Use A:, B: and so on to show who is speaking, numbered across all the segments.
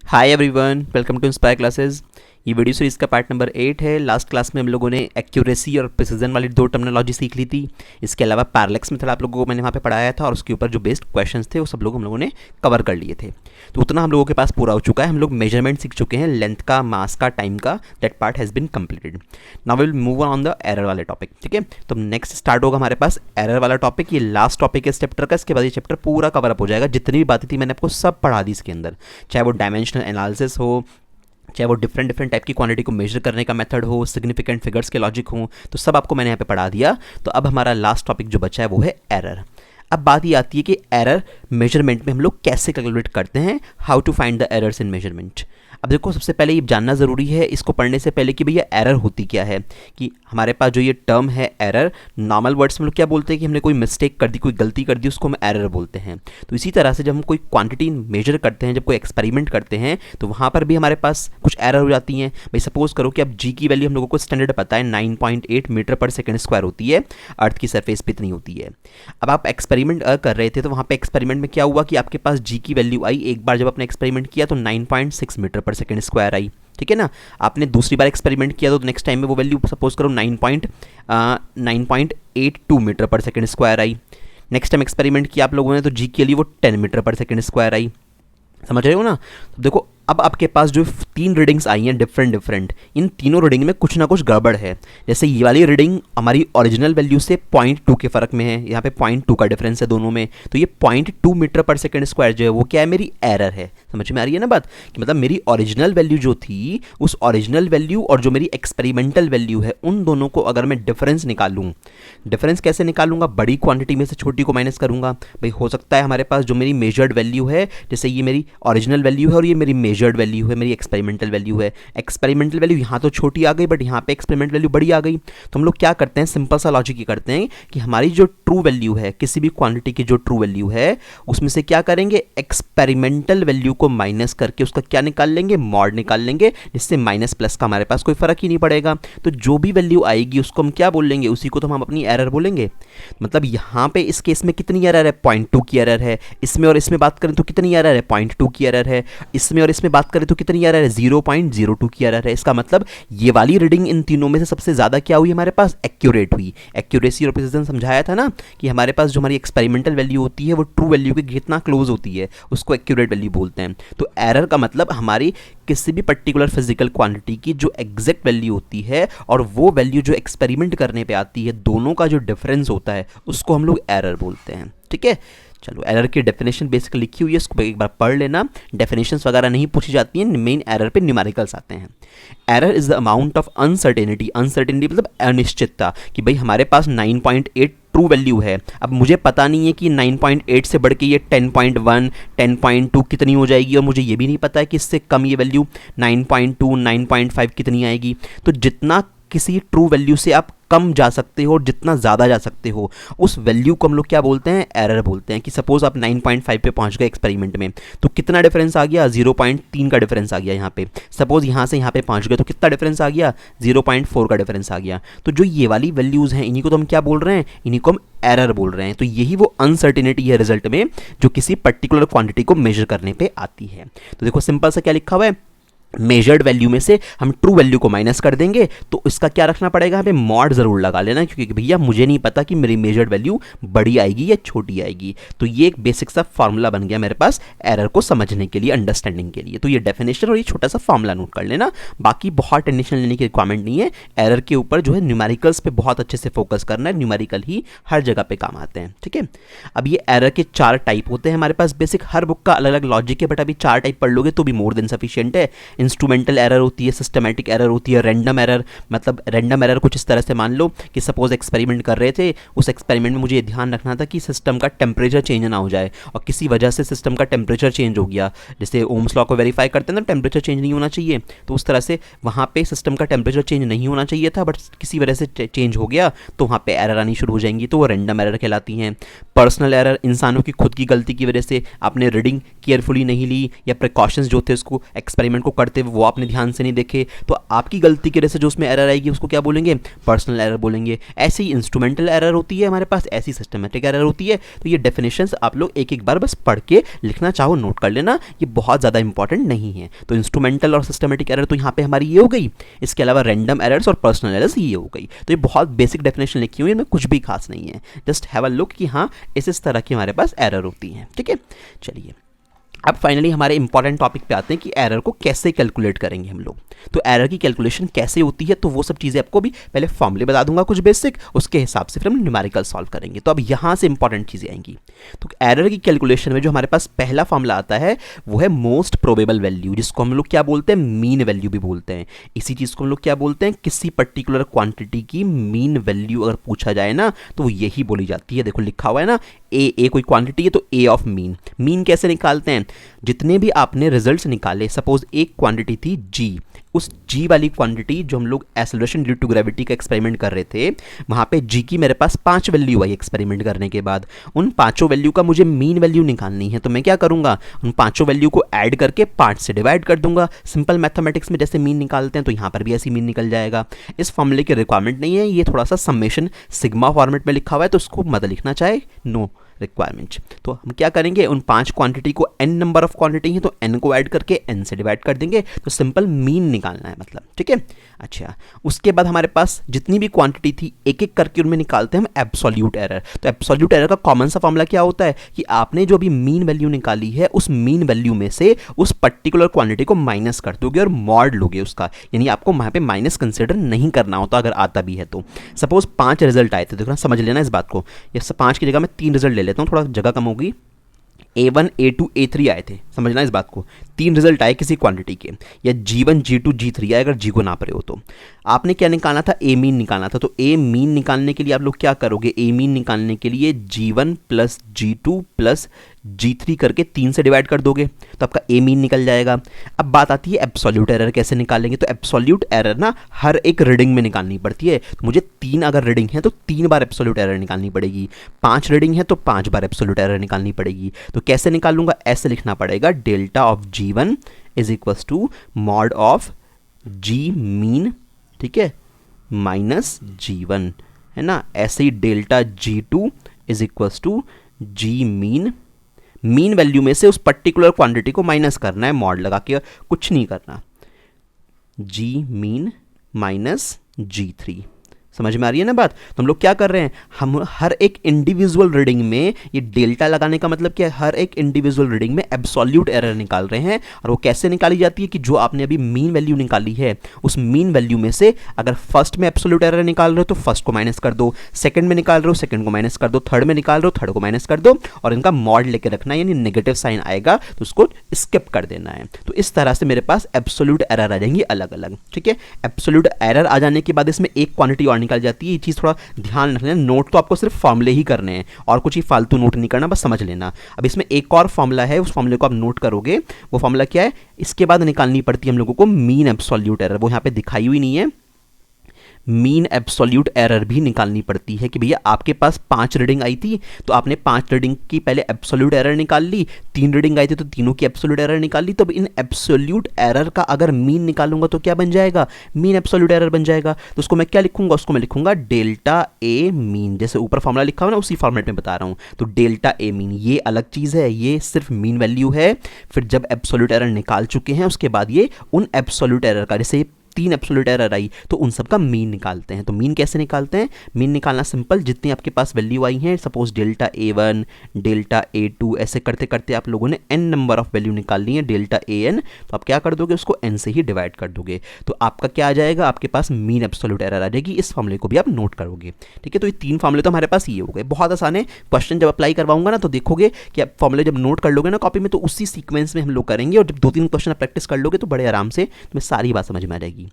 A: Hi everyone, welcome to inspire classes. ये video series का part number 8 है। Last class में हम लोगों ने एक्यूरेसी और प्रिसीजन वाली दो टर्मिनोलॉजी सीख ली थी। इसके अलावा पैरेलैक्स मेथड आप लोगों को मैंने वहाँ पे पढ़ाया था और उसके ऊपर जो बेस्ड क्वेश्चंस थे वो सब लोग हम लोगों ने कवर कर लिए थे। तो उतना हम लोगों के पास पूरा हो चुका है। हम लोग मेजरमेंट सीख चुके हैं, लेंथ का, मास का, टाइम का। That part has been completed. Now will move on the error वाले टॉपिक। ठीक है, तो नेक्स्ट स्टार्ट होगा हमारे पास एरर वाला टॉपिक। ये लास्ट टॉपिक है इस चैप्टर का। इसके बाद ये चैप्टर पूरा कवर अप हो जाएगा। जितनी भी बातें थी मैंने आपको सब पढ़ा दी इसके अंदर, चाहे वो डायमेंशनल एनालिसिस हो, चाहे वो डिफरेंट डिफरेंट टाइप की क्वांटिटी को मेजर करने का मेथड हो, सिग्निफिकेंट फिगर्स के लॉजिक हो, तो सब आपको मैंने यहाँ पे पढ़ा दिया। तो अब हमारा लास्ट टॉपिक जो बचा है वो है एरर। अब बात ये आती है कि एरर मेजरमेंट में हम लोग कैसे कैलकुलेट करते हैं, how to find the errors in measurement. अब देखो, सबसे पहले ये जानना ज़रूरी है इसको पढ़ने से पहले कि भैया एरर होती क्या है। कि हमारे पास जो ये टर्म है एरर, नॉर्मल वर्ड्स में लोग क्या बोलते हैं कि हमने कोई मिस्टेक कर दी, कोई गलती कर दी, उसको हम एरर बोलते हैं। तो इसी तरह से जब हम कोई क्वांटिटी मेजर करते हैं, जब कोई एक्सपेरिमेंट करते हैं, तो वहाँ पर भी हमारे पास कुछ एरर हो जाती हैं। भाई सपोज करो कि अब जी की वैल्यू हम लोगों को स्टैंडर्ड पता है 9.8 मीटर पर सेकेंड स्क्वायर होती है, अर्थ की सरफेस पे इतनी होती है। अब आप एक्सपेरिमेंट कर रहे थे, तो वहाँ पे एक्सपेरिमेंट में क्या हुआ कि आपके पास जी की वैल्यू आई। एक बार जब आपने एक्सपेरिमेंट किया तो 9.6 मीटर पर सेकेंड स्क्वायर आई। ठीक है ना। आपने दूसरी बार एक्सपेरिमेंट किया तो नेक्स्ट टाइम में वो वैल्यू सपोज करो 9.82 मीटर पर सेकेंड स्क्वायर आई। नेक्स्ट टाइम एक्सपेरिमेंट किया आप लोगों ने तो जी के लिए वो 10 मीटर पर सेकेंड स्क्वायर आई। समझ रहे हो ना। तो देखो, अब आपके पास जो 3 रीडिंग्स आई हैं डिफरेंट, इन तीनों रीडिंग में कुछ ना कुछ गड़बड़ है। जैसे ये वाली रीडिंग हमारी ओरिजिनल वैल्यू से 0.2 के फ़र्क में है, यहाँ पे 0.2 का डिफरेंस है दोनों में। तो ये 0.2 मीटर पर सेकेंड स्क्वायर जो है वो क्या है, मेरी एरर है। समझ में आ रही है ना बात, कि मतलब मेरी ओरिजिनल वैल्यू जो थी, उस ओरिजिनल वैल्यू और जो मेरी एक्सपेरिमेंटल वैल्यू है, उन दोनों को अगर मैं डिफरेंस निकालूँ, डिफरेंस कैसे निकालूंगा, बड़ी क्वांटिटी में से छोटी को माइनस करूंगा। भाई हो सकता है हमारे पास जो मेरी मेजर्ड वैल्यू है, जैसे ये मेरी ओरिजिनल वैल्यू है और ये मेरी मेजर्ड वैल्यू है, मेरी एक्सपेरिमेंटल वैल्यू है। एक्सपेरिमेंटल वैल्यू यहाँ तो छोटी आ गई, बट यहाँ पे एक्सपेरिमेंटल वैल्यू बड़ी आ गई। तो हम लोग क्या करते हैं, सिंपल सा लॉजिक ये करते हैं कि हमारी जो ट्रू वैल्यू है, किसी भी क्वांटिटी की जो ट्रू वैल्यू है, उसमें से क्या करेंगे, एक्सपेरिमेंटल वैल्यू को माइनस करके उसका क्या निकाल लेंगे, मॉड निकाल लेंगे, जिससे माइनस प्लस का हमारे पास कोई फर्क ही नहीं पड़ेगा। तो जो भी वैल्यू आएगी उसको हम क्या बोल लेंगे, उसी को तो हम अपनी एरर बोलेंगे। मतलब यहाँ पे इस केस में कितनी एरर है, 0.2 की एरर है। इसमें और इसमें बात करें तो कितनी एरर है, 0.2 की एरर है। इसमें और इसमें बात करें तो कितनी एरर है, 0.02 की एरर है। इसका मतलब ये वाली रीडिंग इन तीनों में से सबसे ज़्यादा क्या हुई, हमारे पास एक्यूरेट हुई। एक्यूरेसी और प्रिसिजन समझाया था ना, कि हमारे पास जो हमारी एक्सपेरिमेंटल वैल्यू होती है वो ट्रू वैल्यू के कितना क्लोज होती है, उसको एक्यूरेट वैल्यू बोलते हैं। तो एरर का मतलब हमारी किसी भी पर्टिकुलर फिजिकल क्वांटिटी की जो एग्जैक्ट वैल्यू होती है और वो वैल्यू जो एक्सपेरिमेंट करने पे आती है, दोनों का जो डिफरेंस होता है उसको हम लोग एरर बोलते हैं। ठीक है, चलो एरर की डेफिनेशन बेसिकली लिखी हुई है, उसको एक बार पढ़ लेना। डेफिनेशंस वगैरह नहीं पूछी जाती हैं, मेन एरर पे न्यूमेरिकल्स आते हैं। Error is the amount of uncertainty, uncertainty मतलब अनिश्चितता, कि भाई हमारे पास 9.8 ट्रू वैल्यू है। अब मुझे पता नहीं है कि 9.8 से बढ़ के ये 10.1, 10.2 कितनी हो जाएगी, और मुझे ये भी नहीं पता है कि इससे कम ये वैल्यू 9.2, 9.5 कितनी आएगी। तो जितना किसी ट्रू वैल्यू से आप कम जा सकते हो और जितना ज़्यादा जा सकते हो, उस वैल्यू को हम लोग क्या बोलते हैं, एरर बोलते हैं। कि सपोज आप 9.5 पे पहुंच गए एक्सपेरिमेंट में, तो कितना डिफरेंस आ गया, 0.3 का डिफरेंस आ गया यहाँ पे। सपोज यहाँ से यहाँ पे पहुंच गए तो कितना डिफरेंस आ गया, 0.4 का डिफरेंस आ गया। तो जो ये वाली वैल्यूज़ हैं, इन्हीं को तो हम क्या बोल रहे हैं, इन्हीं को हम एरर बोल रहे हैं। तो यही वो अनसर्टेनिटी है रिजल्ट में, जो किसी पर्टिकुलर क्वांटिटी को मेजर करने पर आती है। तो देखो सिंपल सा क्या लिखा हुआ है, मेजर्ड वैल्यू में से हम ट्रू वैल्यू को माइनस कर देंगे। तो इसका क्या रखना पड़ेगा, यहाँ पे मॉड ज़रूर लगा लेना, क्योंकि भैया मुझे नहीं पता कि मेरी मेजर्ड वैल्यू बड़ी आएगी या छोटी आएगी। तो ये एक बेसिक सा फार्मूला बन गया मेरे पास एरर को समझने के लिए, अंडरस्टैंडिंग के लिए। तो ये डेफिनेशन और ये छोटा सा फार्मूला नोट कर लेना। बाकी बहुत टेंशन लेने की रिक्वायरमेंट नहीं है। एरर के ऊपर जो है न्यूमेरिकल्स पे बहुत अच्छे से फोकस करना है, न्यूमेरिकल ही हर जगह पे काम आते हैं। ठीक है, अब ये एरर के 4 टाइप होते हैं हमारे पास। बेसिक हर बुक का अलग अलग लॉजिक है, बट अभी 4 टाइप पढ़ लोगे तो भी मोर देन सफिशिएंट है। इंस्ट्रूमेंटल एरर होती है, सिस्टमैटिक एरर होती है, रैंडम एरर। मतलब रैंडम एरर कुछ इस तरह से मान लो कि सपोज एक्सपेरिमेंट कर रहे थे, उस एक्सपेरिमेंट में मुझे ये ध्यान रखना था कि सिस्टम का टेम्परेचर चेंज ना हो जाए, और किसी वजह से सिस्टम का टेम्परेचर चेंज हो गया। जैसे ओम्स लॉ को वेरीफाई करते हैं ना, टेम्परेचर चेंज नहीं होना चाहिए, तो उस तरह से वहाँ पे सिस्टम का टेम्परेचर चेंज नहीं होना चाहिए था, बट किसी वजह से चेंज हो गया, तो वहाँ पे एरर आनी शुरू हो जाएंगी, तो वो रैंडम एरर कहलाती हैं। पर्सनल एरर, इंसानों की खुद की गलती की वजह से आपने रीडिंग केयरफुली नहीं ली, या प्रिकॉशंस जो थे उसको एक्सपेरिमेंट को पढ़ते वो आपने ध्यान से नहीं देखे, तो आपकी गलती की वजह से जो उसमें एरर आएगी उसको क्या बोलेंगे, पर्सनल एरर बोलेंगे। ऐसी इंस्ट्रूमेंटल एरर होती है हमारे पास, ऐसी सिस्टमेटिक एरर होती है। तो ये डेफिनेशंस आप लोग एक एक बार बस पढ़ के लिखना चाहो नोट कर लेना, ये बहुत ज़्यादा इंपॉर्टेंट नहीं है। तो इंस्ट्रूमेंटल और सिस्टमेटिक एरर तो यहाँ पे हमारी ये हो गई, इसके अलावा रैंडम एरर्स और पर्सनल एरर्स ये हो गई। तो ये बहुत बेसिक डेफिनेशन लिखी हुई है, इनमें कुछ भी खास नहीं है, जस्ट हैव अ लुक कि हाँ इस तरह की हमारे पास एरर होती है। ठीक है, चलिए अब फाइनली हमारे इंपॉर्टेंट टॉपिक पे आते हैं कि एरर को कैसे कैलकुलेट करेंगे हम लोग। तो एरर की कैलकुलेशन कैसे होती है, तो वो सब चीज़ें आपको भी पहले फॉर्मूले बता दूंगा कुछ बेसिक, उसके हिसाब से फिर हम न्यूमेरिकल सॉल्व करेंगे। तो अब यहाँ से इंपॉर्टेंट चीज़ें आएंगी। तो एरर की कैलकुलेशन में जो हमारे पास पहला फॉर्मूला आता है वो है मोस्ट प्रोबेबल वैल्यू, जिसको हम लोग क्या बोलते हैं, मीन वैल्यू भी बोलते हैं। इसी चीज़ को हम लोग क्या बोलते हैं, किसी पर्टिकुलर क्वांटिटी की मीन वैल्यू अगर पूछा जाए ना तो वो यही बोली जाती है। देखो लिखा हुआ है ना, ए कोई क्वांटिटी है तो ए ऑफ मीन। मीन कैसे निकालते हैं, जितने भी आपने रिजल्ट्स निकाले, सपोज एक क्वांटिटी थी जी, उस जी वाली क्वांटिटी जो हम लोग एक्सेलरेशन ड्यू टू ग्रेविटी का एक्सपेरिमेंट कर रहे थे, वहाँ पे जी की मेरे पास 5 वैल्यू आई एक्सपेरिमेंट करने के बाद। उन 5 वैल्यू का मुझे मीन वैल्यू निकालनी है, तो मैं क्या करूँगा, उन 5 वैल्यू को ऐड करके 5 से डिवाइड कर दूंगा। सिंपल मैथमेटिक्स में जैसे मीन निकालते हैं तो यहाँ पर भी ऐसी मीन निकल जाएगा। इस फॉर्मूले की रिक्वायरमेंट नहीं है, ये थोड़ा सा समेशन सिग्मा फॉर्मेट में लिखा हुआ है, तो उसको मत लिखना चाहे, नो रिक्वायरमेंट। तो हम क्या करेंगे, उन 5 क्वांटिटी को n नंबर ऑफ क्वांटिटी है तो n को ऐड करके n से डिवाइड कर देंगे, तो सिंपल मीन निकालना है मतलब। ठीक है, अच्छा उसके बाद हमारे पास जितनी भी क्वांटिटी थी एक एक करके उनमें निकालते हैं हम एब्सोल्यूट एरर। तो एब्सोल्यूट एरर का कॉमन सा फॉर्मूला क्या होता है कि आपने जो भी मीन वैल्यू निकाली है उस मीन वैल्यू में से उस पर्टिकुलर क्वांटिटी को माइनस कर दोगे और मॉड लोगे उसका, यानी आपको वहाँ पे माइनस कंसिडर नहीं करना होता अगर आता भी है तो। सपोज 5 रिजल्ट आए थे, देखो ना समझ लेना इस बात को, ये 5 की जगह मैं 3 रिजल्ट ले लेता हूँ, थोड़ा जगह कम होगी। A1 A2 A3 आए थे, समझना इस बात को, 3 रिजल्ट आए किसी क्वांटिटी के, या G1 G2 G3 आए अगर G को नाप रहे हो तो। आपने क्या निकालना था, ए मीन निकालना था। तो ए मीन निकालने के लिए आप लोग क्या करोगे, ए मीन निकालने के लिए G1 plus G2 plus G3 करके 3 से डिवाइड कर दोगे तो आपका ए मीन निकल जाएगा। अब बात आती है एब्सोल्यूट एरर कैसे निकालेंगे। तो एब्सोल्यूट एरर ना हर एक रीडिंग में निकालनी पड़ती है। तो मुझे 3 अगर रीडिंग है तो 3 बार एब्सोल्यूट एरर निकालनी पड़ेगी, 5 रीडिंग है तो 5 बार एब्सोल्यूट एरर निकालनी पड़ेगी। तो कैसे निकालूंगा, ऐसे लिखना पड़ेगा, delta of G1 is equals to mod of G mean, ठीक है, माइनस G1, है ना। ऐसे ही delta G2 is equals to G mean, mean value में से उस पर्टिकुलर क्वांटिटी को माइनस करना है मॉड लगा के, कुछ नहीं करना, जी मीन माइनस G3। समझ में आ रही है ना बात। तो हम लोग क्या कर रहे हैं, हम हर एक इंडिविजुअल रीडिंग में ये डेल्टा लगाने का मतलब क्या है, हर एक इंडिविजुअल रीडिंग में एब्सोल्यूट एरर निकाल रहे हैं। और वो कैसे निकाली जाती है कि जो आपने अभी मीन वैल्यू निकाली है उस मीन वैल्यू में से अगर फर्स्ट में एब्सोल्यूट एरर निकाल रहे हो तो फर्स्ट को माइनस कर दो, सेकंड में निकाल रहे हो सेकंड को माइनस कर दो, थर्ड में निकाल रहे हो थर्ड को माइनस कर दो, और इनका मॉड लेके रखना है, यानी नेगेटिव साइन आएगा तो उसको स्किप कर देना है। तो इस तरह से मेरे पास एब्सोल्यूट एरर आ जाएंगी अलग अलग। ठीक है, एब्सोल्यूट एरर आ जाने के बाद इसमें एक क्वांटिटी और निकल जाती है। ये चीज़ थोड़ा ध्यान रखना, नोट तो आपको सिर्फ फॉर्मूले ही करने हैं और कुछ ही फालतू नोट नहीं करना, बस समझ लेना। अब इसमें एक और फॉर्मूला है, उस फॉर्मूले को आप नोट करोगे। वो फॉर्मूला क्या है, इसके बाद निकालनी पड़ती है हम लोगों को मीन एब्सोल्यूट एरर, वो यहाँ पे दिखाई हुई नहीं है। मीन एब्सोल्यूट एरर भी निकालनी पड़ती है कि भैया आपके पास 5 रीडिंग आई थी तो आपने 5 रीडिंग की पहले एब्सोल्यूट एरर निकाल ली, 3 रीडिंग आई थी तो तीनों की एब्सोल्यूट एरर निकाल ली। तो इन एब्सोल्यूट एरर का अगर मीन निकालूंगा तो क्या बन जाएगा, मीन एब्सोल्यूट एरर बन जाएगा। तो उसको मैं क्या लिखूंगा, उसको मैं लिखूंगा डेल्टा ए मीन, जैसे ऊपर फॉर्मूला लिखा हुआ ना उसी फॉर्मेट में बता रहा हूँ। तो डेल्टा ए मीन ये अलग चीज़ है, ये सिर्फ मीन वैल्यू है। फिर जब एब्सोल्यूट एरर निकाल चुके हैं उसके बाद ये उन एब्सोल्यूट एरर का, जैसे 3 एब्सोल्यूट एरर आई तो उन सब का मीन निकालते हैं। तो मीन कैसे निकालते हैं, मीन निकालना सिंपल, जितनी आपके पास वैल्यू आई हैं, suppose delta A1 delta A2 ऐसे करते करते आप लोगों ने n नंबर ऑफ वैल्यू निकाल ली है डेल्टा AN, तो आप क्या कर दोगे, उसको n से ही डिवाइड कर दोगे। तो आपका क्या आ जाएगा, आपके पास मीन एब्सोल्यूट एरर आ जाएगी। इस फॉर्मूले को भी आप नोट करोगे। ठीक है, तो ये 3 फॉर्मूले तो हमारे पास ये हो गए, बहुत आसान है। क्वेश्चन जब अप्लाई करवाऊंगा ना तो देखोगे कि आप फॉर्मूले जब नोट कर लोगे ना कॉपी में तो उसी सीक्वेंस में हम लोग करेंगे, और जब 2-3 क्वेश्चन प्रैक्टिस कर लोगे तो बड़े आराम से तुम्हें सारी बात समझ में आ जाएगी।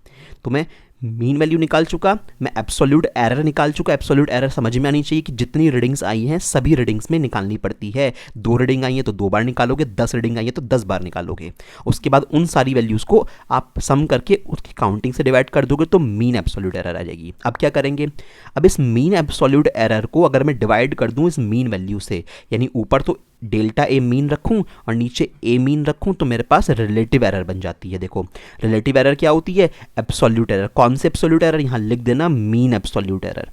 A: तो मैं मीन वैल्यू निकाल चुका, मैं एब्सोल्यूट एरर निकाल चुका। एब्सोल्यूट एरर समझ में आनी चाहिए कि जितनी रीडिंग्स आई हैं सभी रीडिंग्स में निकालनी पड़ती है। 2 रीडिंग आई है तो 2 बार निकालोगे, 10 रीडिंग आई है तो 10 बार निकालोगे। उसके बाद उन सारी वैल्यूज़ को आप सम करके उसकी काउंटिंग से डिवाइड कर दोगे तो मीन एब्सोल्यूट एरर आ जाएगी। अब क्या करेंगे, अब इस मीन एब्सोल्यूट एरर को अगर मैं डिवाइड कर दूँ इस मीन वैल्यू से, यानी ऊपर तो डेल्टा ए मीन रखूं और नीचे ए मीन रखूं, तो मेरे पास रिलेटिव एरर बन जाती है। देखो रिलेटिव एरर क्या होती है, एब्सोल्यूट एरर। कौन से एब्सोल्यूट एरर, यहां लिख देना मीन एब्सोल्यूट एरर।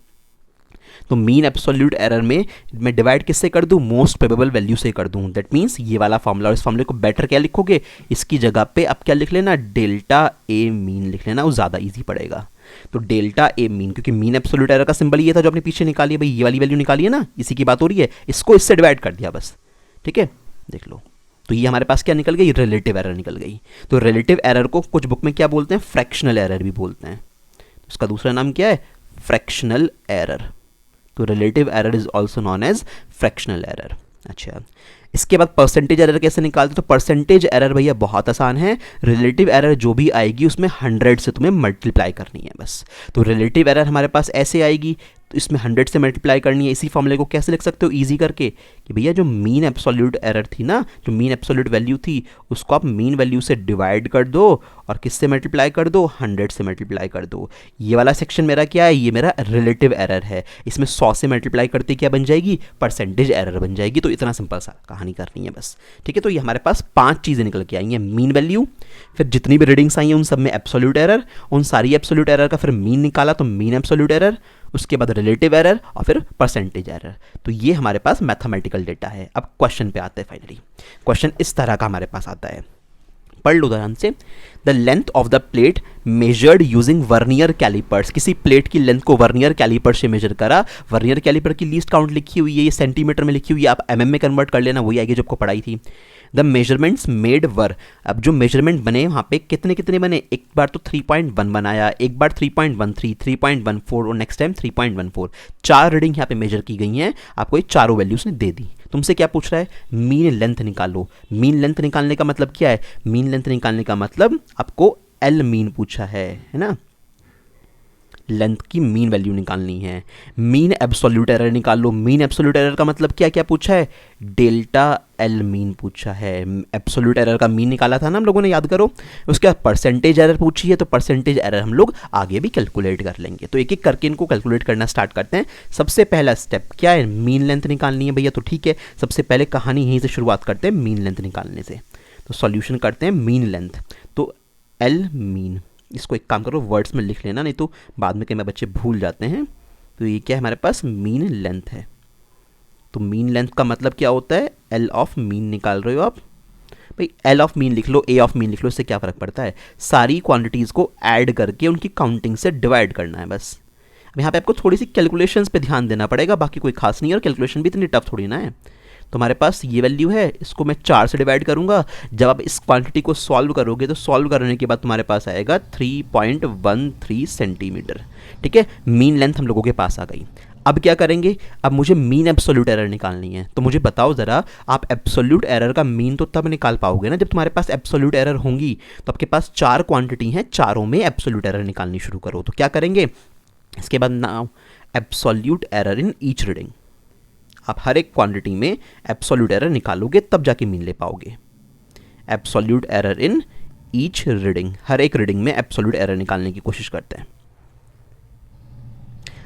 A: तो मीन एब्सोल्यूट एरर में मैं डिवाइड किससे कर दूं, मोस्ट प्रोबेबल वैल्यू से कर दूं। दैट मीन्स ये वाला फॉर्मूला, और इस फॉर्मूले को बेटर क्या लिखोगे, इसकी जगह पे अब क्या लिख लेना, डेल्टा ए मीन लिख लेना, वो ज़्यादा ईजी पड़ेगा। तो डेल्टा ए मीन, क्योंकि मीन एब्सोल्यूट एरर का सिंबल ये था जो आपने पीछे निकाली है, भाई ये वाली वैल्यू निकाली है ना, इसी की बात हो रही है, इसको इससे डिवाइड कर दिया बस। ठीक है, देख लो। तो ये हमारे पास क्या निकल गई, रिलेटिव एरर निकल गई। तो रिलेटिव एरर को कुछ बुक में क्या बोलते हैं, फ्रैक्शनल एरर भी बोलते हैं। उसका दूसरा नाम क्या है, फ्रैक्शनल एरर। तो relative error is also known as fractional error. अच्छा, इसके बाद परसेंटेज एरर कैसे निकालते, तो परसेंटेज एरर भैया बहुत आसान है। रिलेटिव एरर जो भी आएगी उसमें 100 से तुम्हें मल्टीप्लाई करनी है बस। तो रिलेटिव एरर हमारे पास ऐसे आएगी, तो इसमें 100 से मल्टीप्लाई करनी है। इसी फॉर्मूले को कैसे लिख सकते हो ईजी करके, कि भैया जो मीन एब्सोल्यूट एरर थी ना, जो मीन एब्सोल्यूट वैल्यू थी, उसको आप मीन वैल्यू से डिवाइड कर दो और किससे मल्टीप्लाई कर दो, 100 से मल्टीप्लाई कर दो। ये वाला सेक्शन मेरा क्या है, ये मेरा रिलेटिव एरर है। इसमें 100 से मल्टीप्लाई करते क्या बन जाएगी, परसेंटेज एरर बन जाएगी। तो इतना सिंपल सा कहानी करनी है बस। ठीक है, तो ये हमारे पास 5 चीज़ें निकल के आई हैं, मीन वैल्यू, फिर जितनी भी रीडिंग्स आई हैं उन सब में एब्सोल्यूट एरर, उन सारी एब्सोल्यूट एरर का फिर मीन निकाला तो मीन एब्सोल्यूट एरर, उसके बाद रिलेटिव एरर और फिर परसेंटेज एरर। तो ये हमारे पास मैथमेटिकल डेटा है। अब क्वेश्चन पे आते हैं। फाइनली क्वेश्चन इस तरह का हमारे पास आता है, पढ़ लो ध्यान से। The length of the plate measured using vernier callipers. किसी प्लेट की लेंथ को वर्नियर कैलिपर से मेजर करा। वर्नियर कैलिपर की लीस्ट काउंट लिखी हुई है, ये सेंटीमीटर में लिखी हुई है, आप एमएम में कन्वर्ट कर लेना, वही आएगी जो आपको पढ़ाई थी। द मेजरमेंट्स मेड वर, अब जो मेजरमेंट बने वहाँ पे कितने कितने बने, एक बार तो 3.1 बनाया, एक बार 3.13, 3.14 और नेक्स्ट टाइम 3.14। 4 रीडिंग यहाँ पे मेजर की गई हैं, आपको ये चारों वैल्यूज ने दे दी। तुमसे क्या पूछ रहा है, मीन लेंथ निकालो। मीन लेंथ निकालने का मतलब क्या है, मीन लेंथ निकालने का मतलब आपको एल मीन पूछा है ना, लेंथ की मीन वैल्यू निकालनी है। मीन एब्सोल्यूट एरर निकाल लो। मीन एब्सोल्यूट एरर का मतलब क्या क्या पूछा है, डेल्टा एल मीन पूछा है। एब्सोल्यूट एरर का मीन निकाला था ना हम लोगों ने, याद करो। उसके बाद परसेंटेज एरर पूछी है, तो परसेंटेज एरर हम लोग आगे भी कैलकुलेट कर लेंगे। तो एक एक करके इनको कैलकुलेट करना स्टार्ट करते हैं। सबसे पहला स्टेप क्या है, मीन लेंथ निकालनी है भैया। तो ठीक है, सबसे पहले कहानी यहीं से शुरुआत करते हैं, मीन लेंथ निकालने से। तो सॉल्यूशन करते हैं मीन लेंथ। तो एल मीन, इसको एक काम करो वर्ड्स में लिख लेना, नहीं तो बाद में कई बार बच्चे भूल जाते हैं। तो ये क्या है हमारे पास, मीन लेंथ है। तो मीन लेंथ का मतलब क्या होता है, एल ऑफ मीन निकाल रहे हो आप, भाई एल ऑफ मीन लिख लो, ए ऑफ मीन लिख लो, इससे क्या फ़र्क पड़ता है। सारी क्वांटिटीज़ को ऐड करके उनकी काउंटिंग से डिवाइड करना है बस। अब यहाँ पे आपको थोड़ी सी कैलकुलेशंस पे ध्यान देना पड़ेगा, बाकी कोई खास नहीं है, और कैलकुलेशन भी इतनी टफ थोड़ी ना है। तो हमारे पास ये वैल्यू है, इसको मैं 4 से डिवाइड करूंगा। जब आप इस क्वांटिटी को सॉल्व करोगे तो सॉल्व करने के बाद तुम्हारे पास आएगा 3.13 सेंटीमीटर। ठीक है, मीन लेंथ हम लोगों के पास आ गई। अब क्या करेंगे, अब मुझे मीन एब्सोल्यूट एरर निकालनी है। तो मुझे बताओ ज़रा, आप एब्सोल्यूट एरर का मीन तो तब निकाल पाओगे ना जब तुम्हारे पास एब्सोल्यूट एरर होंगी। तो आपके पास 4 क्वांटिटी हैं, चारों में एब्सोल्यूट एरर निकालनी शुरू करो। तो क्या करेंगे, इसके बाद now absolute error in each reading. आप हर एक क्वांटिटी में एब्सोल्यूट एरर निकालोगे तब जाके मीन ले पाओगे। Absolute error in each reading, हर एक रीडिंग में एब्सोल्यूट एरर निकालने की कोशिश करते हैं।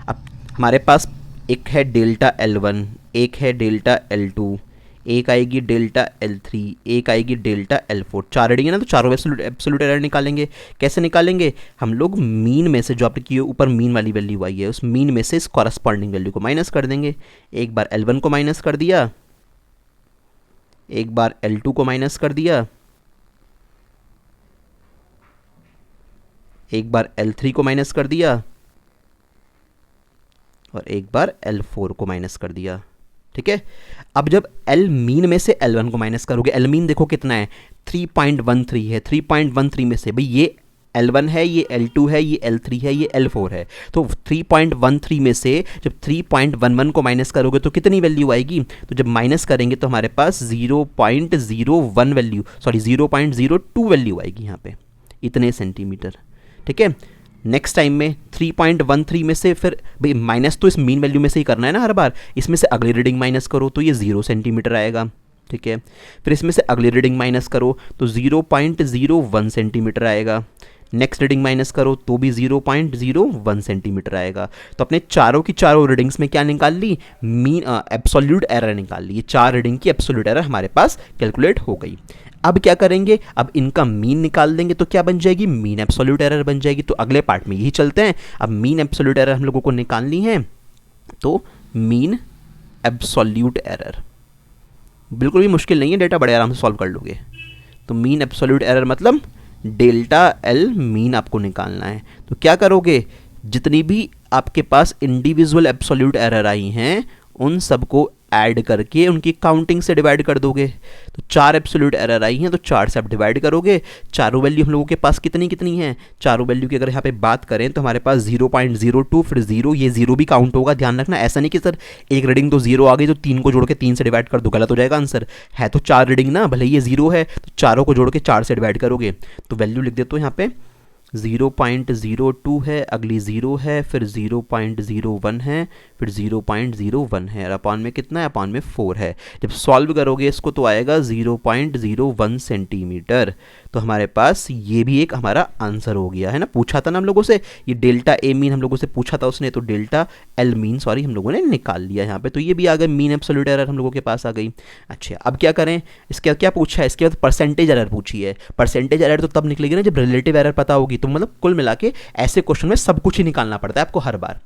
A: अब हमारे पास एक है डेल्टा L1, एक है डेल्टा L2, एक आएगी डेल्टा L3, एक आएगी डेल्टा L4। 4 रीडिंग है ना, तो चारों एब्सोल्यूट एरर निकालेंगे। कैसे निकालेंगे, हम लोग मीन में से जो आपने की ऊपर मीन वाली वैल्यू आई है, उस मीन में से इस कॉरस्पॉन्डिंग वैल्यू को माइनस कर देंगे। एक बार L1 को माइनस कर दिया, एक बार L2 को माइनस कर दिया, एक बार L3 को माइनस कर दिया, और एक बार L4 को माइनस कर दिया। ठीक है, अब जब L मीन में से L1 को माइनस करोगे, L मीन देखो कितना है, 3.13 है। 3.13 में से भाई ये L1 है, ये L2 है, ये L3 है, ये L4 है। तो 3.13 में से जब 3.11 को माइनस करोगे तो कितनी वैल्यू आएगी, तो जब माइनस करेंगे तो हमारे पास 0.01 वैल्यू, सॉरी 0.02 वैल्यू आएगी यहाँ पे, इतने सेंटीमीटर। ठीक है, नेक्स्ट टाइम में 3.13 में से फिर भाई माइनस तो इस मीन वैल्यू में से ही करना है ना हर बार, इसमें से अगली रीडिंग माइनस करो तो ये 0 सेंटीमीटर आएगा, ठीक है। फिर इसमें से अगली रीडिंग माइनस करो तो 0.01 सेंटीमीटर आएगा, नेक्स्ट रीडिंग माइनस करो तो भी 0.01 सेंटीमीटर आएगा। तो अपने चारों की चारों रीडिंग्स में क्या निकाल ली, मीन एब्सोल्यूट एरर निकाल ली। ये 4 रीडिंग की एब्सोल्यूट एरर हमारे पास कैलकुलेट हो गई। अब क्या करेंगे, अब इनका मीन निकाल देंगे तो क्या बन जाएगी, मीन एब्सोल्यूट एरर बन जाएगी। तो अगले पार्ट में यही चलते हैं। अब मीन एब्सोल्यूट एरर हम लोगों को निकालनी है, तो मीन एब्सोल्यूट एरर बिल्कुल भी मुश्किल नहीं है, डेटा बड़े आराम से सॉल्व कर लोगे। तो मीन एब्सोल्यूट एरर मतलब डेल्टा एल मीन आपको निकालना है। तो क्या करोगे, जितनी भी आपके पास इंडिविजुअल एब्सोल्यूट एरर आई हैं उन सबको ऐड करके उनकी काउंटिंग से डिवाइड कर दोगे। तो 4 एब्सोल्यूट एरर आई हैं तो 4 से आप डिवाइड करोगे। चारों वैल्यू हम लोगों के पास कितनी कितनी है, चारों वैल्यू की अगर यहाँ पे बात करें तो हमारे पास 0.02 फिर 0, ये 0 भी काउंट होगा, ध्यान रखना। ऐसा नहीं कि सर एक रीडिंग तो 0 आ गई तो 3 को जोड़ के 3 से डिवाइड कर दो, गलत हो जाएगा आंसर। है तो 4 रीडिंग ना, भले ये 0 है तो चारों को जोड़ के 4 से डिवाइड करोगे। तो वैल्यू लिख देते हो यहाँ पे 0.02 है, अगली 0 है, फिर 0.01 है, फिर 0.01 है, और अपॉन में कितना है, अपॉन में 4 है। जब सॉल्व करोगे इसको तो आएगा 0.01 सेंटीमीटर। तो हमारे पास ये भी एक हमारा आंसर हो गया है ना। पूछा था ना हम लोगों से, ये डेल्टा ए मीन हम लोगों से पूछा था उसने, तो डेल्टा एल मीन सॉरी हम लोगों ने निकाल लिया यहाँ पे। तो ये भी आ गए, मीन एब्सोल्यूट एरर हम लोगों के पास आ गई। अच्छा अब क्या करें, इसके क्या पूछा है, इसके बाद परसेंटेज एरर पूछी है। परसेंटेज एरर तो तब निकलेगी ना जब रिलेटिव एरर पता होगी। तो मतलब कुल मिला के ऐसे क्वेश्चन में सब कुछ ही निकालना पड़ता है आपको हर बार।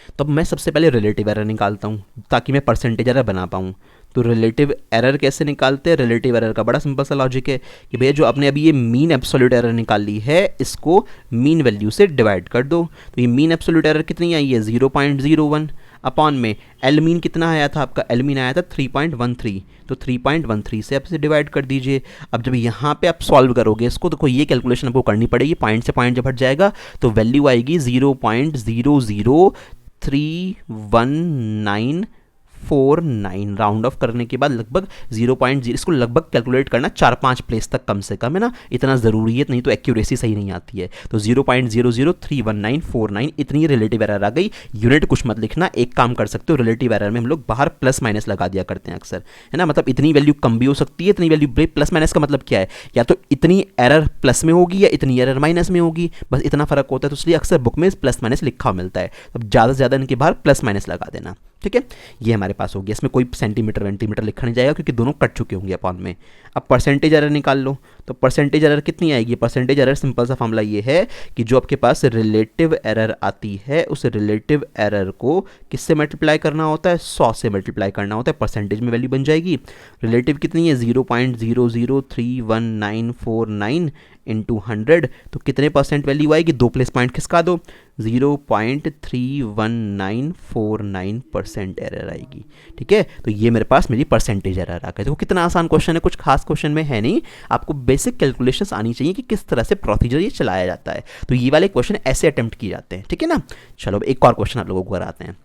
A: तो अब मैं सबसे पहले रिलेटिव एरर निकालता हूँ ताकि मैं परसेंटेज एरर बना पाऊँ। तो रिलेटिव एरर कैसे निकालते हैं, रिलेटिव एरर का बड़ा सिंपल सा लॉजिक है कि भैया जो आपने अभी ये मीन एब्सोल्यूट एरर निकाल ली है इसको मीन वैल्यू से डिवाइड कर दो। तो ये मीन एब्सोल्यूट एरर कितनी आई है, 0.01 अपॉन में एल मीन कितना आया था आपका, एल मीन आया था 3.13, तो 3.13 से आप इसे डिवाइड कर दीजिए। अब जब यहाँ पे आप सॉल्व करोगे इसको तो कोई ये कैलकुलेशन आपको करनी पड़ेगी, पॉइंट से पॉइंट जब हट जाएगा तो वैल्यू आएगी 0.0031949, राउंड ऑफ करने के बाद लगभग 0.0, इसको लगभग कैलकुलेट करना 4-5 प्लेस तक कम से कम है ना, इतना ज़रूरी है, नहीं तो एक्यूरेसी सही नहीं आती है। तो 0.0031949 इतनी रिलेटिव एरर आ गई। यूनिट कुछ मत लिखना, एक काम कर सकते हो, रिलेटिव एरर में हम लोग बाहर प्लस माइनस लगा दिया करते हैं अक्सर, है ना। मतलब इतनी वैल्यू कम भी हो सकती है, इतनी वैल्यू, प्लस माइनस का मतलब क्या है, या तो इतनी एरर प्लस में होगी या इतनी एरर माइनस में होगी, बस इतना फर्क होता है। तो इसलिए अक्सर बुक में प्लस माइनस लिखा मिलता है, तो ज़्यादा से ज़्यादा इनके बाहर प्लस माइनस लगा देना, ठीक है। ये हमारे पास हो गया, इसमें कोई सेंटीमीटर वेंटीमीटर लिखा नहीं जाएगा क्योंकि दोनों कट चुके होंगे अपॉन में। अब परसेंटेज एरर निकाल लो, तो परसेंटेज एरर कितनी आएगी, परसेंटेज एरर सिंपल सा फॉर्मूला ये है कि जो आपके पास रिलेटिव एरर आती है उस रिलेटिव एरर को किससे मल्टीप्लाई करना होता है, 100 से मल्टीप्लाई करना होता है, परसेंटेज में वैल्यू बन जाएगी। रिलेटिव कितनी है, 0.0031949 इंटू 100, तो कितने परसेंट वैल्यू आएगी, 2 प्लेस पॉइंट खिसका दो, 0.31949% एरर आएगी, ठीक है। तो ये मेरे पास मेरी परसेंटेज एरर आ गई। देखो कितना आसान क्वेश्चन है, कुछ खास क्वेश्चन में है नहीं, आपको बेसिक कैलकुलेशंस आनी चाहिए कि किस तरह से प्रोसीजर ये चलाया जाता है। तो ये वाले क्वेश्चन ऐसे अटेम्प्ट किए जाते हैं, ठीक है ना। चलो एक और क्वेश्चन आप लोगों को कराते हैं।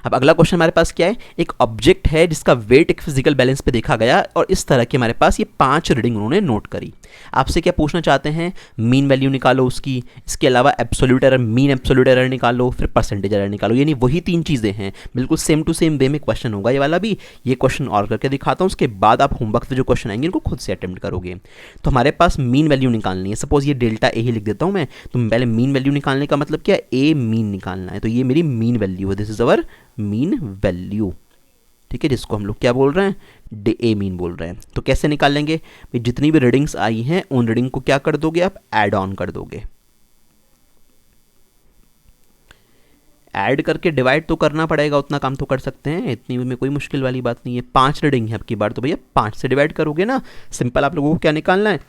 A: अब अगला क्वेश्चन हमारे पास क्या है, एक ऑब्जेक्ट है जिसका वेट एक फिजिकल बैलेंस पे देखा गया और इस तरह की हमारे पास ये 5 रीडिंग उन्होंने नोट करी। आपसे क्या पूछना चाहते हैं, मीन वैल्यू निकालो उसकी, इसके अलावा absolute error, mean absolute error निकालो, फिर परसेंटेज एरर निकालो। यानी वही 3 चीज़ें हैं, बिल्कुल सेम टू सेम वे में क्वेश्चन होगा ये वाला भी। ये क्वेश्चन और करके दिखाता हूँ, उसके बाद आप होमवर्क पे जो क्वेश्चन आएंगे इनको खुद से अटेम्प्ट करोगे। तो हमारे पास मीन वैल्यू निकालनी है, सपोज ये डेल्टा ए ही लिख देता हूँ मैं। तो पहले मीन वैल्यू निकालने का मतलब क्या है, ए मीन निकालना है। तो ये मेरी मीन वैल्यू है, this is our mean value, ठीक है, जिसको हम लोग क्या बोल रहे हैं, ए मीन बोल रहे हैं। तो कैसे निकालेंगे, जितनी भी रीडिंग्स आई हैं उन रीडिंग को क्या कर दोगे आप, ऐड ऑन कर दोगे। ऐड करके डिवाइड तो करना पड़ेगा, उतना काम तो कर सकते हैं, इतनी में कोई मुश्किल वाली बात नहीं है। 5 रीडिंग है आपकी बार, तो भैया 5 से डिवाइड करोगे ना। सिंपल आप लोगों को क्या निकालना है,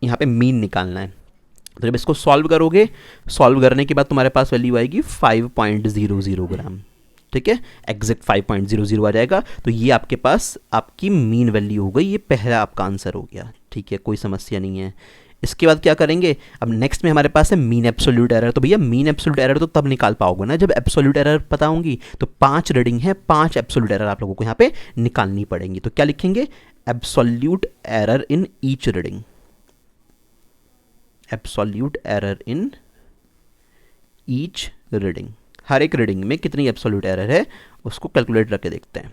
A: यहाँ पे मीन निकालना है। तो जब इसको सॉल्व करोगे, सॉल्व करने के बाद तुम्हारे पास वैल्यू आएगी 5.00 ग्राम, ठीक है, एग्जैक्ट 5.00 आ जाएगा। तो ये आपके पास आपकी मीन वैल्यू हो गई, ये पहला आपका आंसर हो गया, ठीक है, कोई समस्या नहीं है। इसके बाद क्या करेंगे, अब नेक्स्ट में हमारे पास है मीन एब्सोल्यूट एरर। तो भैया मीन एब्सोल्यूट एरर तो तब निकाल पाओगे ना जब एब्सोल्यूट एरर पता होंगी। तो 5 रीडिंग है, 5 एब्सोल्यूट एरर आप लोगों को यहाँ पे निकालनी पड़ेंगी। तो क्या लिखेंगे, absolute error in each reading, absolute error in each reading, हर एक रीडिंग में कितनी एब्सोल्यूट एरर है उसको कैलकुलेट करके देखते हैं।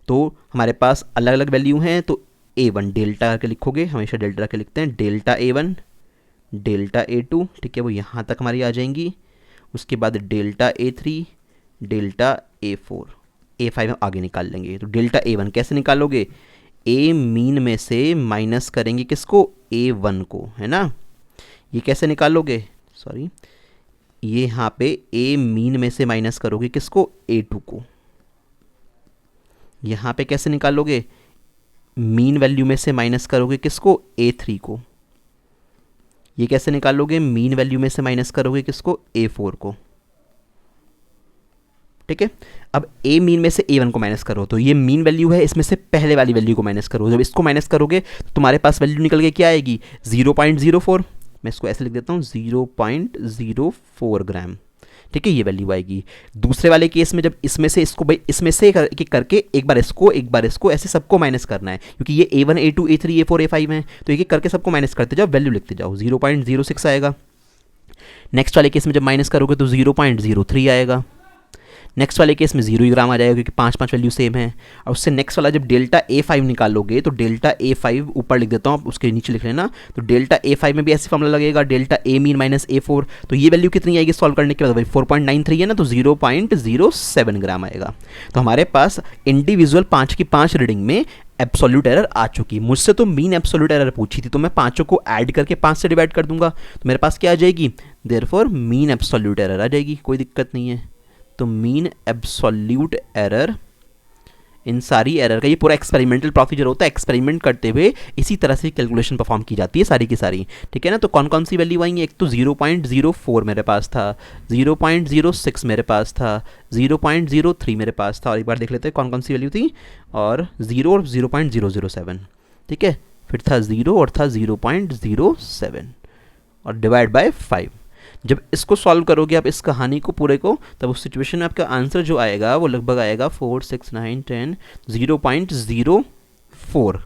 A: तो हमारे पास अलग अलग वैल्यू हैं, तो A1 डेल्टा करके लिखोगे, हमेशा डेल्टा करके लिखते हैं, डेल्टा A1 डेल्टा A2, ठीक है, वो यहाँ तक हमारी आ जाएंगी। उसके बाद delta A3 delta A4, A5 हम आगे निकाल लेंगे। तो डेल्टा A1 कैसे निकालोगे, ए मीन में से माइनस करेंगे किसको, A1 को, है ना। ये कैसे निकालोगे, सॉरी, ये यहाँ पे ए मीन में से माइनस करोगे किसको, A2 को। यहाँ पे कैसे निकालोगे, मीन वैल्यू में से माइनस करोगे किसको, A3 को। ये कैसे निकालोगे, मीन वैल्यू में से माइनस करोगे किसको, A4 को, ठीक है। अब ए मीन में से A1 को माइनस करो, तो ये मीन वैल्यू है, इसमें से पहले वाली वैल्यू को माइनस करो। जब इसको माइनस करोगे तो तुम्हारे पास वैल्यू निकल के क्या आएगी, 0.04। मैं इसको ऐसे लिख देता हूँ, 0.04 ग्राम, ठीक है, ये वैल्यू आएगी। दूसरे वाले केस में जब इसमें से इसको भाई इसमें से करके एक बार इसको ऐसे सबको माइनस करना है, क्योंकि ये A1 A2 A3 A4 A5 है, तो एक एक करके सबको माइनस करते जाओ, वैल्यू लिखते जाओ, 0.06 आएगा। नेक्स्ट वाले केस में जब माइनस करोगे तो 0.03 आएगा। नेक्स्ट वाले केस में 0 ग्राम आ जाएगा, क्योंकि 5 वैल्यू सेम है। और उससे नेक्स्ट वाला जब डेल्टा A5 निकालोगे तो डेल्टा A5 ऊपर लिख देता हूँ, आप उसके नीचे लिख लेना। तो डेल्टा A5 में भी ऐसे फॉर्मूला लगेगा, delta A mean minus A4। तो ये वैल्यू कितनी आएगी सॉल्व करने के बाद, भाई 4.93 है ना, तो 0.07 ग्राम आएगा। तो हमारे पास इंडिविजुअल 5 की 5 रीडिंग में एब्सोल्यूट एरर आ चुकी। मुझसे तो मीन एब्सोल्यूट एरर पूछी थी, तो मैं पांचों को ऐड करके 5 से डिवाइड कर दूंगा, तो मेरे पास क्या आ जाएगी, देयरफॉर मीन एब्सोल्यूट एरर आ जाएगी, कोई दिक्कत नहीं है। तो मीन एब्सोल्यूट एरर, इन सारी एरर का ये पूरा एक्सपेरिमेंटल प्रोसीजर होता है, एक्सपेरिमेंट करते हुए इसी तरह से कैलकुलेशन परफॉर्म की जाती है सारी की सारी, ठीक है ना। तो कौन कौन सी वैल्यू आएंगी, एक तो 0.04 मेरे पास था, 0.06 मेरे पास था, 0.03 मेरे पास था, और एक बार देख लेते हैं कौन कौन सी वैल्यू थी, और 0 और 0.007, ठीक है, फिर था 0 और था 0.07 और डिवाइड बाय 5। जब इसको सॉल्व करोगे आप इस कहानी को पूरे को, तब उस सिचुएशन में आपका आंसर जो आएगा वो लगभग आएगा 4, 6, 9, 10, 0.04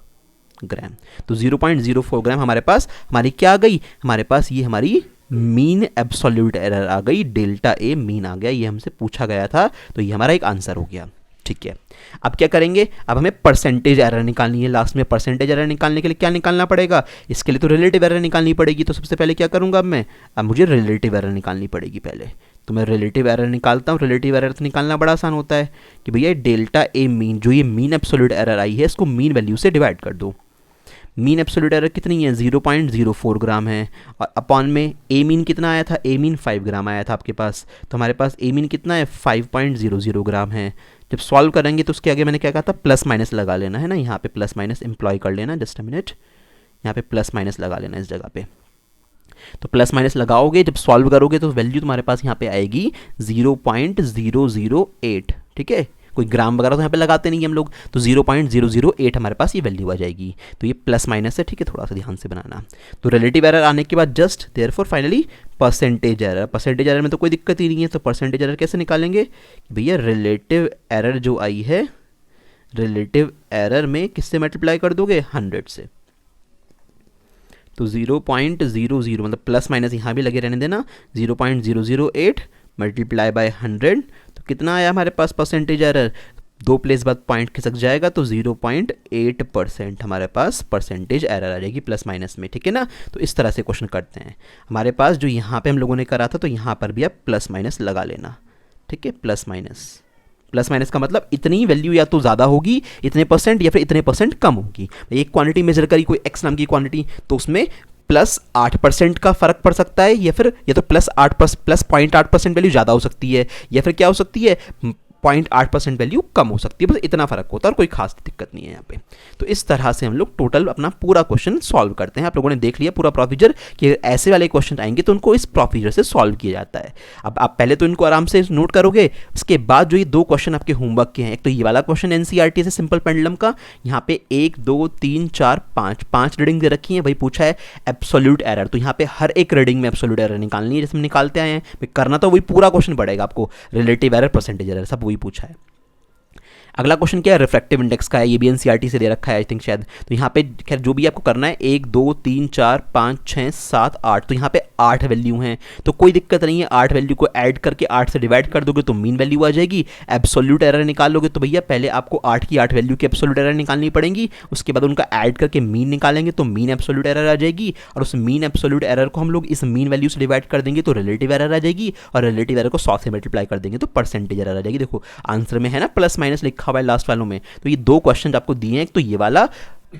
A: ग्राम। तो 0.04 ग्राम हमारे पास हमारी क्या आ गई, हमारे पास ये हमारी मीन एब्सोल्यूट एरर आ गई, डेल्टा ए मीन आ गया, ये हमसे पूछा गया था, तो ये हमारा एक आंसर हो गया, ठीक है। अब क्या करेंगे, अब हमें परसेंटेज एरर निकालनी है। लास्ट में परसेंटेज एरर निकालने के लिए क्या निकालना पड़ेगा, इसके लिए तो रिलेटिव एरर निकालनी पड़ेगी। तो सबसे पहले क्या करूंगा अब मुझे रिलेटिव एरर निकालनी पड़ेगी पहले। तो मैं रिलेटिव एरर निकालता हूँ। रिलेटिव एरर तो निकालना बड़ा आसान होता है कि भैया डेल्टा ए मीन, जो ये मीन एब्सोल्यूट एरर आई है, इसको मीन वैल्यू से डिवाइड कर दो। मीन एब्सोल्यूट एरर कितनी है, 0.04 ग्राम है, और अपॉन में ए मीन कितना आया था, ए मीन 5 ग्राम आया था आपके पास, तो हमारे पास ए मीन कितना है, 5.00 ग्राम है। जब सॉल्व करेंगे तो उसके आगे मैंने क्या कहा था, प्लस माइनस लगा लेना है ना, यहाँ पे प्लस माइनस एम्प्लॉय कर लेना, जस्ट अ मिनट, यहाँ पे प्लस माइनस लगा लेना इस जगह पे। तो प्लस माइनस लगाओगे, जब सॉल्व करोगे तो वैल्यू तुम्हारे पास यहाँ पे आएगी 0.008, ठीक है, कोई ग्राम वगैरह तो यहाँ पे लगाते नहीं हम लोग, तो 0.008 हमारे पास ये वैल्यू आ जाएगी। तो ये प्लस माइनस है, ठीक है, थोड़ा सा ध्यान से बनाना। तो रिलेटिव एरर आने के बाद just therefore finally percentage error, percentage error में तो कोई दिक्कत ही नहीं है। तो परसेंटेज एरर कैसे निकालेंगे, भैया रिलेटिव एरर जो आई है, रिलेटिव एरर में किससे मल्टीप्लाई कर दोगे, 100 से। तो 0.00 मतलब प्लस माइनस यहाँ भी लगे रहने देना, 0.008 मल्टीप्लाई बाय 100, तो कितना आया हमारे पास परसेंटेज एरर, 2 प्लेस बाद पॉइंट खिसक जाएगा, तो 0.8% हमारे पास परसेंटेज एरर आ जाएगी प्लस माइनस में, ठीक है ना। तो इस तरह से क्वेश्चन करते हैं। हमारे पास जो यहाँ पे हम लोगों ने करा था, तो यहाँ पर भी आप प्लस माइनस लगा लेना, ठीक है, प्लस माइनस। प्लस माइनस का मतलब इतनी वैल्यू या तो ज़्यादा होगी, इतने परसेंट, या फिर इतने परसेंट कम होगी। एक क्वांटिटी मेजर करी, कोई एक्स नाम की क्वांटिटी, तो उसमें प्लस 8% का फर्क पड़ सकता है, या फिर या तो प्लस 0.8% वैल्यू ज़्यादा हो सकती है, या फिर क्या हो सकती है, 0.8% वैल्यू कम हो सकती है, बस इतना फर्क होता है और कोई खास दिक्कत नहीं है यहाँ पे। तो इस तरह से हम लोग टोटल अपना पूरा क्वेश्चन सॉल्व करते हैं। आप लोगों ने देख लिया पूरा प्रोसीजर कि ऐसे वाले क्वेश्चन आएंगे तो उनको इस प्रोसीजर से सॉल्व किया जाता है। अब आप पहले तो इनको आराम से नोट करोगे, उसके बाद जो ये 2 क्वेश्चन आपके होमवर्क के हैं, एक तो ये वाला क्वेश्चन एनसीईआरटी से सिंपल पेंडुलम का, यहाँ पे 1 2 3 4 5 रीडिंग दे रखी है, भाई पूछा है एब्सोल्यूट एरर, तो यहाँ पे हर एक रीडिंग में एब्सोल्यूट एरर निकालनी है, जैसे हम निकालते आए हैं। भाई करना तो वही पूरा क्वेश्चन पड़ेगा आपको, रिलेटिव एरर, परसेंटेज एरर, सब वही पूछा है। अगला क्वेश्चन क्या है, रिफ्रैक्टिव इंडेक्स का है, ये भी एनसीईआरटी से दे रखा है आई थिंक शायद। तो यहाँ पे खैर जो भी आपको करना है, 1 2 3 4 5 6 7 8, तो यहाँ पे 8 वैल्यू हैं, तो कोई दिक्कत नहीं है, 8 वैल्यू को ऐड करके 8 से डिवाइड कर दोगे तो मीन वैल्यू आ जाएगी। एब्सोल्यूट एरर निकालोगे तो भैया पहले आपको 8 की 8 वैल्यू की एब्सोल्यूट एरर निकालनी पड़ेगी, उसके बाद उनका ऐड करके मीन निकालेंगे तो मीन एब्सोल्यूट एरर आ जाएगी, और उस मीन एब्सोल्यूट एरर को हम लोग इस मीन वैल्यू से डिवाइड कर देंगे तो रिलेटिव एरर आ जाएगी, और रिलेटिव एरर को 100 से मल्टीप्लाई कर देंगे तो परसेंटेज एरर आ जाएगी। देखो आंसर में है ना प्लस माइनस लिखा हुआ है लास्ट वालों में, तो ये दो क्वेश्चन आपको दिए हैं, एक तो ये वाला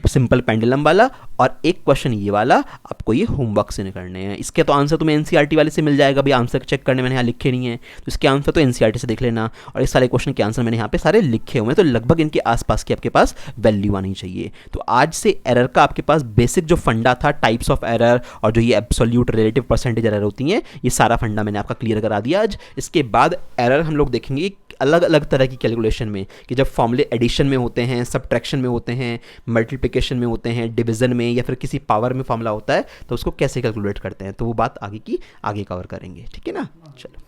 A: सिंपल पेंडुलम वाला और एक क्वेश्चन ये वाला, आपको ये होमवर्क से निकालने हैं। इसके तो आंसर तुम्हें एनसीईआरटी वाले से मिल जाएगा, भाई आंसर चेक करने मैंने यहाँ लिखे नहीं है, तो इसके आंसर तो एनसीईआरटी से देख लेना, और इस सारे क्वेश्चन के आंसर मैंने यहाँ पे सारे लिखे हुए हैं, तो लगभग इनके आसपास की आपके पास वैल्यू आनी चाहिए। तो आज से एरर का आपके पास बेसिक जो फंडा था, टाइप्स ऑफ एरर और जो ये एब्सोल्यूट रिलेटिव परसेंटेज एरर होती हैं, ये सारा फंडा मैंने आपका क्लियर करा दिया आज। इसके बाद एरर हम लोग देखेंगे अलग अलग तरह की कैलकुलेशन में, कि जब फॉर्मूले एडिशन में होते हैं, सब्ट्रैक्शन में होते हैं, मल्टीप्लिकेशन में होते हैं, डिवीजन में, या फिर किसी पावर में फॉर्मूला होता है तो उसको कैसे कैलकुलेट करते हैं, तो वो बात आगे की आगे कवर करेंगे, ठीक है ना। चलो।